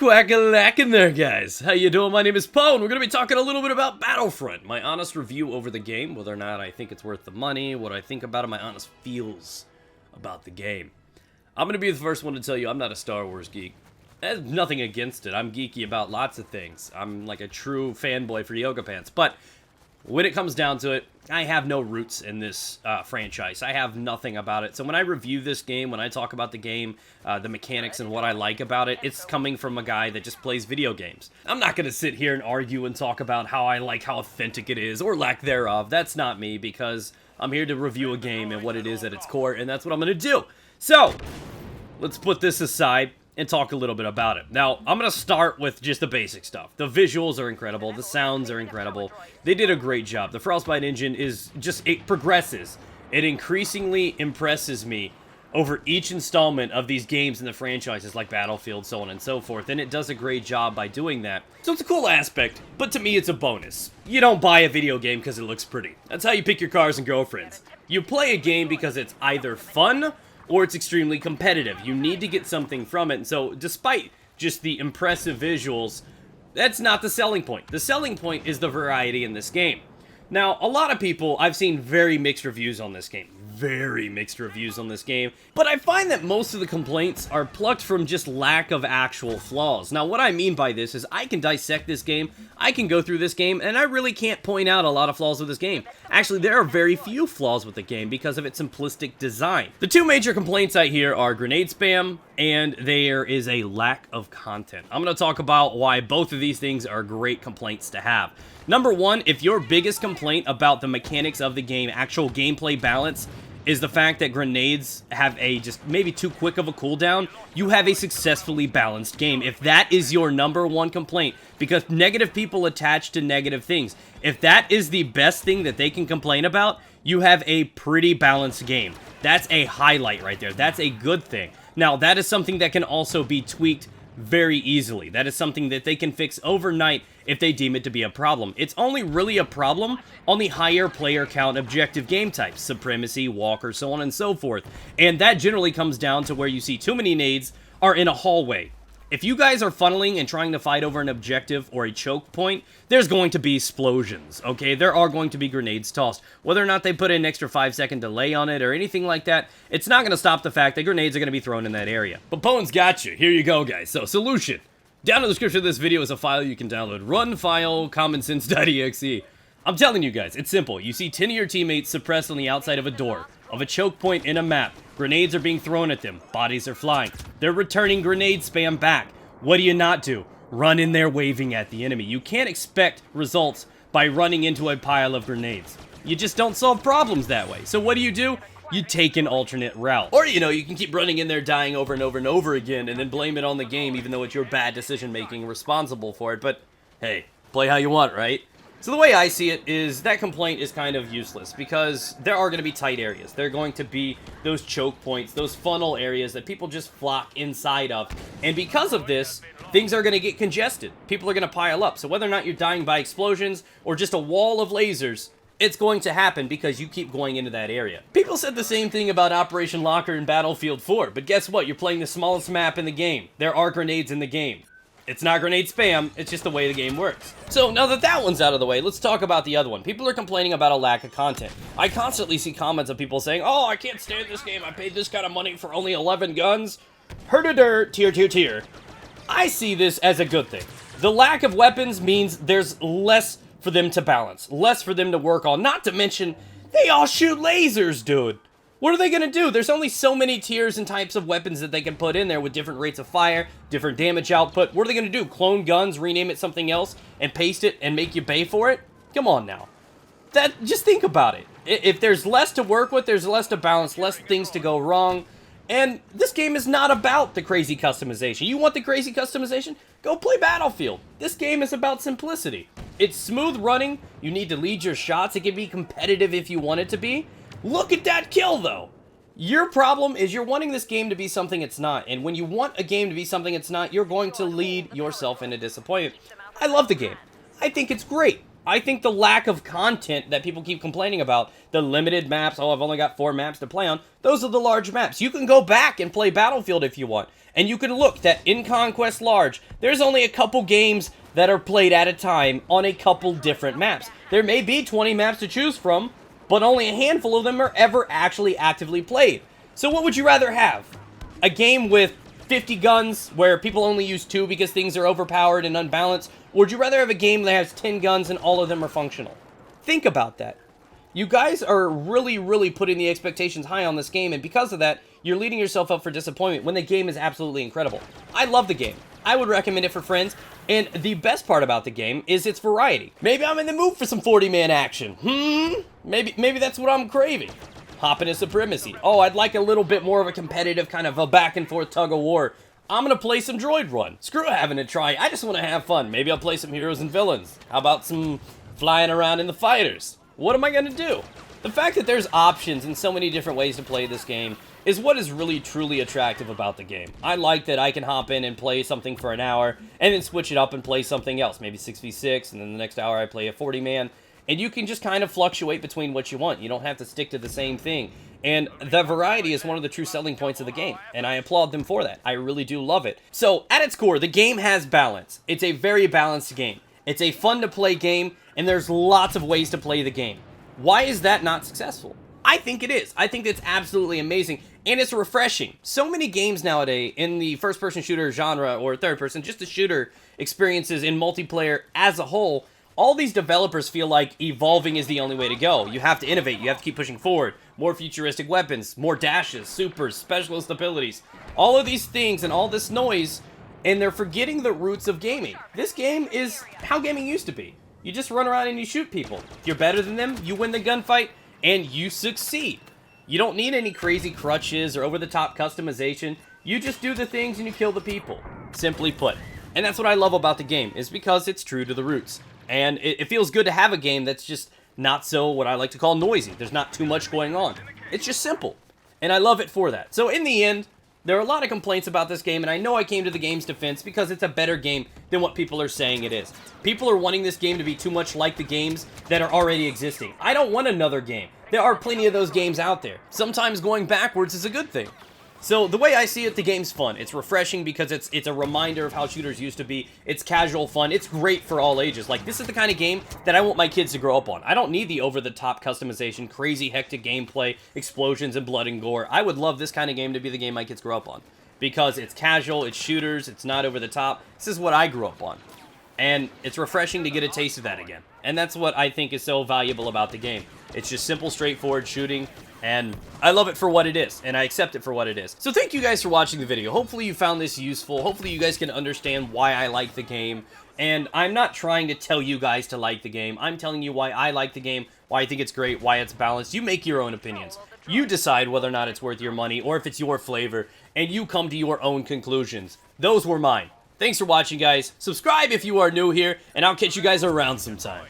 quack-a-lackin' there, guys. How you doing? My name is Poe, and we're going to be talking a little bit about Battlefront. My honest review over the game, whether or not I think it's worth the money, what I think about it, my honest feels about the game. I'm going to be the first one to tell you I'm not a Star Wars geek. There's nothing against it. I'm geeky about lots of things. I'm like a true fanboy for yoga pants. But when it comes down to it, I have no roots in this franchise. I have nothing about it. So when I review this game, when I talk about the game, the mechanics and what I like about it, it's coming from a guy that just plays video games. I'm not going to sit here and argue and talk about how I like how authentic it is or lack thereof. That's not me, because I'm here to review a game and what it is at its core, and that's what I'm going to do. So let's put this aside and talk a little bit about it. Now, I'm going to start with just the basic stuff. The visuals are incredible. The sounds are incredible. They did a great job. The Frostbite engine is just, it progresses. It increasingly impresses me over each installment of these games in the franchises like Battlefield, so on and so forth, and it does a great job by doing that. So it's a cool aspect, but to me it's a bonus. You don't buy a video game because it looks pretty. That's how you pick your cars and girlfriends. You play a game because it's either fun or it's extremely competitive. You need to get something from it, and so despite just the impressive visuals, that's not the selling point. The selling point is the variety in this game. Now, a lot of people, I've seen very mixed reviews on this game. Very mixed reviews on this game, but I find that most of the complaints are plucked from just lack of actual flaws. Now, what I mean by this is I can dissect this game, I can go through this game, and I really can't point out a lot of flaws with this game. Actually, there are very few flaws with the game because of its simplistic design. The two major complaints I hear are grenade spam, and there is a lack of content. I'm going to talk about why both of these things are great complaints to have. Number one, if your biggest complaint about the mechanics of the game, actual gameplay balance, is the fact that grenades have a just maybe too quick of a cooldown, you have a successfully balanced game. If that is your number one complaint, because negative people attach to negative things, if that is the best thing that they can complain about, you have a pretty balanced game. That's a highlight right there. That's a good thing. Now, that is something that can also be tweaked very easily. That is something that they can fix overnight if they deem it to be a problem. It's only really a problem on the higher player count objective game types, Supremacy, Walker, so on and so forth. And that generally comes down to where you see too many nades are in a hallway. If you guys are funneling and trying to fight over an objective or a choke point, there's going to be explosions, okay? There are going to be grenades tossed. Whether or not they put an extra 5-second delay on it or anything like that, it's not going to stop the fact that grenades are going to be thrown in that area. But Pone's got you. Here you go, guys. So, solution. Down in the description of this video is a file you can download. Run file commonsense.exe. I'm telling you guys, it's simple. You see 10 of your teammates suppressed on the outside of a door, of a choke point in a map. Grenades are being thrown at them. Bodies are flying. They're returning grenade spam back. What do you not do? Run in there waving at the enemy. You can't expect results by running into a pile of grenades. You just don't solve problems that way. So what do? You take an alternate route. Or, you know, you can keep running in there dying over and over and over again and then blame it on the game even though it's your bad decision-making responsible for it. But, hey, play how you want, right? So the way I see it is that complaint is kind of useless because there are going to be tight areas. There are going to be those choke points, those funnel areas that people just flock inside of. And because of this, things are going to get congested. People are going to pile up. So whether or not you're dying by explosions or just a wall of lasers, it's going to happen because you keep going into that area. People said the same thing about Operation Locker in Battlefield 4, but guess what? You're playing the smallest map in the game. There are grenades in the game. It's not grenade spam, it's just the way the game works. So now that that one's out of the way, let's talk about the other one. People are complaining about a lack of content. I constantly see comments of people saying, oh, I can't stand this game, I paid this kind of money for only 11 guns. Herder, tier. I see this as a good thing. The lack of weapons means there's less for them to balance, less for them to work on, not to mention, they all shoot lasers, dude. What are they going to do? There's only so many tiers and types of weapons that they can put in there with different rates of fire, different damage output. What are they going to do? Clone guns, rename it something else, and paste it and make you pay for it? Come on now. Just think about it. If there's less to work with, there's less to balance, less things to go wrong. And this game is not about the crazy customization. You want the crazy customization? Go play Battlefield. This game is about simplicity. It's smooth running. You need to lead your shots. It can be competitive if you want it to be. Look at that kill, though. Your problem is you're wanting this game to be something it's not. And when you want a game to be something it's not, you're going to lead yourself into disappointment. I love the game. I think it's great. I think the lack of content that people keep complaining about, the limited maps, oh, I've only got 4 maps to play on, those are the large maps. You can go back and play Battlefield if you want, And you can look that in Conquest Large, there's only a couple games that are played at a time on a couple different maps. There may be 20 maps to choose from, but only a handful of them are ever actually actively played. So what would you rather have? A game with 50 guns where people only use 2 because things are overpowered and unbalanced? Or would you rather have a game that has 10 guns and all of them are functional? Think about that. You guys are really putting the expectations high on this game, and because of that, you're leading yourself up for disappointment when the game is absolutely incredible. I love the game. I would recommend it for friends, and the best part about the game is its variety. Maybe I'm in the mood for some 40-man action. Maybe that's what I'm craving. Hopping into Supremacy. Oh, I'd like a little bit more of a competitive kind of a back-and-forth tug-of-war. I'm gonna play some Droid Run. Screw having to try. I just want to have fun. Maybe I'll play some Heroes and Villains. How about some flying around in the fighters? What am I gonna do? The fact that there's options in so many different ways to play this game is what is really truly attractive about the game. I like that I can hop in and play something for an hour and then switch it up and play something else, maybe 6v6, and then the next hour I play a 40-man, and you can just kind of fluctuate between what you want. You don't have to stick to the same thing, and the variety is one of the true selling points of the game, and I applaud them for that. I really do love it. So at its core, the game has balance. It's a very balanced game. It's a fun to play game, and there's lots of ways to play the game. Why is that not successful? I think it is. I think it's absolutely amazing, and it's refreshing. So many games nowadays in the first-person shooter genre, or third-person, just the shooter experiences in multiplayer as a whole, all these developers feel like evolving is the only way to go. You have to innovate. You have to keep pushing forward. More futuristic weapons, more dashes, supers, specialist abilities. All of these things and all this noise, and they're forgetting the roots of gaming. This game is how gaming used to be. You just run around and you shoot people. If you're better than them, you win the gunfight, and you succeed. You don't need any crazy crutches or over-the-top customization. You just do the things and you kill the people. Simply put. And that's what I love about the game, is because it's true to the roots. And it feels good to have a game that's just not so, what I like to call, noisy. There's not too much going on. It's just simple. And I love it for that. So in the end, there are a lot of complaints about this game, and I know I came to the game's defense because it's a better game than what people are saying it is. People are wanting this game to be too much like the games that are already existing. I don't want another game. There are plenty of those games out there. Sometimes going backwards is a good thing. So the way I see it, the game's fun. It's refreshing because it's a reminder of how shooters used to be. It's casual fun. It's great for all ages. Like, this is the kind of game that I want my kids to grow up on. I don't need the over-the-top customization, crazy hectic gameplay, explosions, and blood and gore. I would love this kind of game to be the game my kids grow up on. Because it's casual, it's shooters, it's not over the top. This is what I grew up on. And it's refreshing to get a taste of that again. And that's what I think is so valuable about the game. It's just simple, straightforward shooting, and I love it for what it is, and I accept it for what it is. So thank you guys for watching the video. Hopefully you found this useful. Hopefully you guys can understand why I like the game. And I'm not trying to tell you guys to like the game. I'm telling you why I like the game, why I think it's great, why it's balanced. You make your own opinions. You decide whether or not it's worth your money, or if it's your flavor, and you come to your own conclusions. Those were mine. Thanks for watching, guys. Subscribe if you are new here, and I'll catch you guys around sometime.